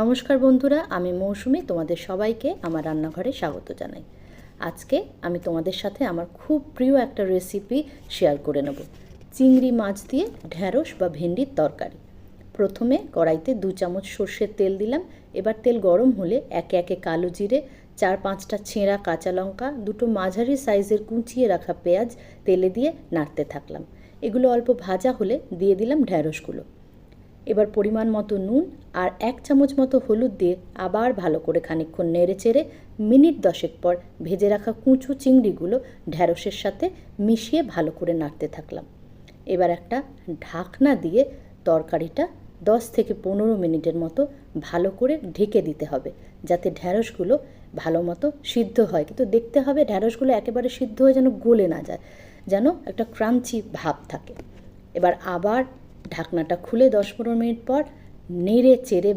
নমস্কার বন্ধুরা, আমি মৌসুমি তোমাদের সবাইকে আমার রান্নাঘরে স্বাগত জানাই। আজকে আমি তোমাদের সাথে আমার খুব প্রিয় একটা রেসিপি শেয়ার করে নেব। চিংড়ি মাছ দিয়ে ঢ্যাঁড়স বা ভেন্ডির তরকারি। প্রথমে কড়াইতে 2 চামচ সর্ষের তেল দিলাম। এবার তেল গরম হলে একে একে কালো জিরে, 4-5টা ছেঁড়া কাঁচা লঙ্কা, 2টো মাঝারি সাইজের কুচিয়ে রাখা পেঁয়াজ তেলে দিয়ে নাড়তে থাকলাম। এগুলো অল্প ভাজা হলে দিয়ে দিলাম ঢ্যাঁড়সগুলো। এবার পরিমাণ মতো নুন আর 1 চামচ মতো হলুদ দিয়ে আবার ভালো করে খানিকক্ষণ নেড়ে চেড়ে মিনিট 10 পর ভেজে রাখা কুঁচো চিংড়িগুলো ঢ্যাঁড়সের সাথে মিশিয়ে ভালো করে নাড়তে থাকলাম। এবার একটা ঢাকনা দিয়ে তরকারিটা 10 থেকে 15 মিনিটের মতো ভালো করে ঢেকে দিতে হবে, যাতে ঢ্যাঁড়সগুলো ভালো মতো সিদ্ধ হয়। কিন্তু দেখতে হবে ঢ্যাঁড়সগুলো একেবারে সিদ্ধ হয়ে যেন গলে না যায়, যেন একটা ক্রাঞ্চি ভাব থাকে। এবার আবার ঢাকনাটা খুলে 10-15 মিনিট পর নেড়ে চেড়ে